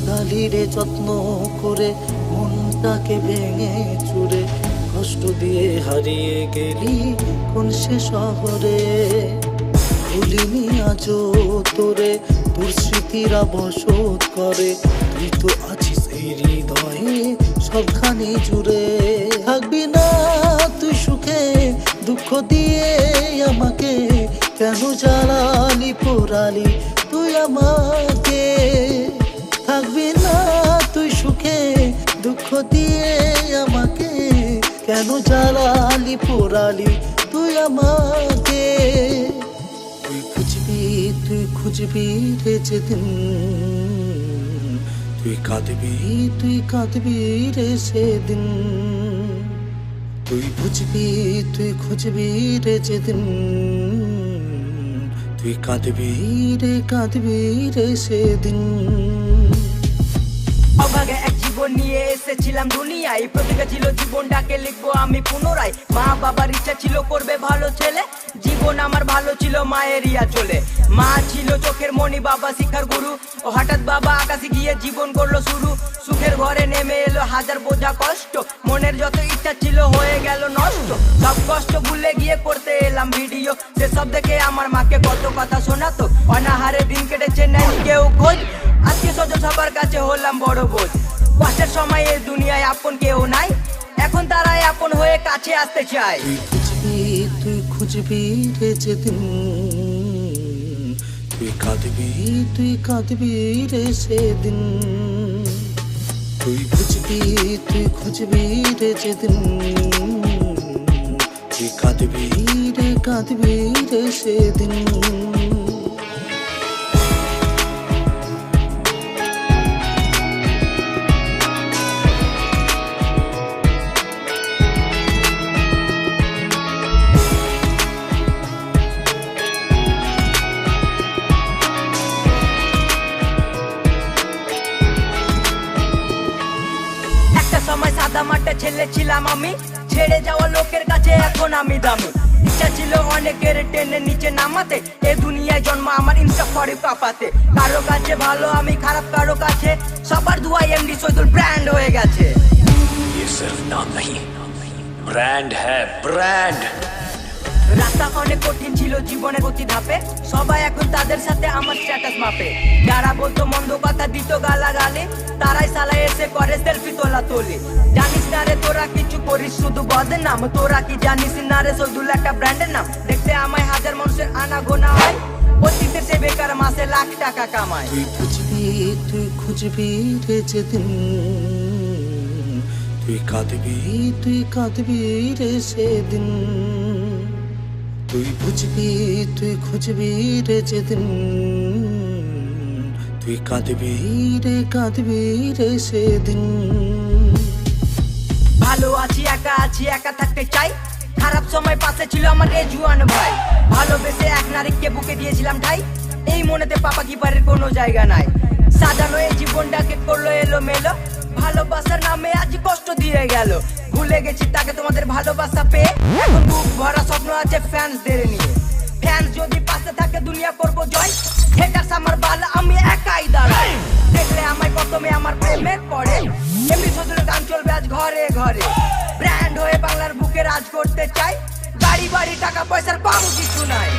গালিরে যত্ন করে মনটাকে ভেঙে চুরে কষ্ট দিয়ে হারিয়ে গেলি কোন সে শহরে। ভুলিনি আজও তোরে, তোর স্মৃতিরা বসত করে, তুই তো আছিস এই হৃদয়ে সবখানে জুড়ে। থাকবি না তুই সুখে, দুঃখ দিয়ে আমাকে কেন জ্বালালি পোড়ালি তুই আমাকে। থাকবি না তুই সুখে, দুঃখ দিয়ে আমাকে কেন জ্বালালি পোড়ালি তুই আমাকে। তুই খুঁজবি রে যেদিন, তুই কাঁদবি রে সেদিন। তুই বুঝবি তুই খুঁজবি রে যেদিন, তুই কাঁদবি রে সেদিন। অভাগে এক জীবন নিয়ে এসেছিলাম দুনিয়ায়, প্রতিজ্ঞা ছিল জীবনটাকে লিখবো আমি পুনরায়। মা বাবার ইচ্ছা ছিল করবে ভালো ছেলে, জীবন আমার ভালো ছিল মায়ের ইয়া চলে। মা ছিল চোখের মণি, বাবা শিক্ষার গুরু, ও হঠাৎ বাবা আকাশে গিয়ে জীবন করলো শুরু। সুখের ঘরে নেমে এলো হাজার বোঝা কষ্ট, মনের যত ইচ্ছা ছিল হয়ে গেল নষ্ট। সব কষ্ট ভুলে গিয়ে করতে এলাম ভিডিও, সেসব দেখে আমার মাকে কত কথা শোনাতো। অনাহারে দিন কেটেছে নেই কেউ খোঁজ, আজকে সজল সবার কাছে হলাম বড় বোঝ। কষ্টের সময় এই দুনিয়ায় আপন কেউ নাই, এখন তারাই আপন হয়ে কাছে আসতে চায়। তুই খুঁজবি রে যেদিন, তুই কাঁদবি রে সেদিন। তুই বুঝবি তুই খুঁজবি রে যেদিন, তুই কাঁদবি রে সেদিন। সময় সাদা মাঠে ছেলে ছিলাম আমি, ছেড়ে যাওয়া লোকের কাছে এখন আমি দামি। ইচ্ছা ছিল অনেকের টেনে নিচে নামাতে, এ দুনিয়ায় জন্ম আমার ইনসাফ করে কাঁপাতে। কারো কাছে ভালো আমি খারাপ কারো কাছে, সবার দুয়াই এমডি সৈদুল ব্র্যান্ড হয়ে গেছে। ये सिर्फ नाम नहीं, ब्रांड है ब्रांड। রাস্তা অনেক কঠিন ছিল জীবনের প্রতি ধাপে, সবাই এখন তাদের সাথে আমার স্ট্যাটাস মাপে। যারা বলতো মন্দ কথা দিত গালাগালি, তারাই সালা এসে করে সেলফি তোলা তোলি। জানিস না রে তোরা কিছু করিস শুধু বদনাম, তোরা কি জানিস না রে সৈদুল একটা ব্র্যান্ডের নাম। দেখতে আমায় হাজার মানুষের আনা গোনা হয়, অতীতের সে বেকার মাসে লাখ টাকা কামায়। তুই খুঁজবি রে যেদিন, তুই কাঁদবি রে সেদিন। তুই বুঝবি তুই খুঁজবি রে যেদিন, তুই কাঁদবি রে সেদিন। ভালো আছি একা থাকতে চাই, খারাপ সময় পাশে ছিল আমার এ জুয়ান ভাই। ভালোবেসে এক নারীকে বুকে দিয়েছিলাম ঠাই, এই মনেতে পাপা কিপারের কোনো জায়গা নাই। সাজানো এই জীবনটাকে করলো এলো মেলো, ভালোবাসার নামে আজ কষ্ট দিয়ে গেল। ভুলে গেছি তাকে তোমাদের ভালোবাসা পেয়ে, এখন বুক ভরা স্বপ্ন আছে ফ্যান্সদের নিয়ে। ফ্যান্স যদি পাশে থাকে দুনিয়া করবো জয়, হেটার্স আমার বাল আমি একাই দাঁড়াই। দেখলে আমায় প্রথমে আমার প্রেমে পড়ে, এমনি সজলের গান চলবে আজ ঘরে ঘরে। ব্র্যান্ড হয়ে বাংলার বুকে রাজ করতে চাই, বাড়ি বাড়ি টাকা পয়সার পাবো কিছু নাই।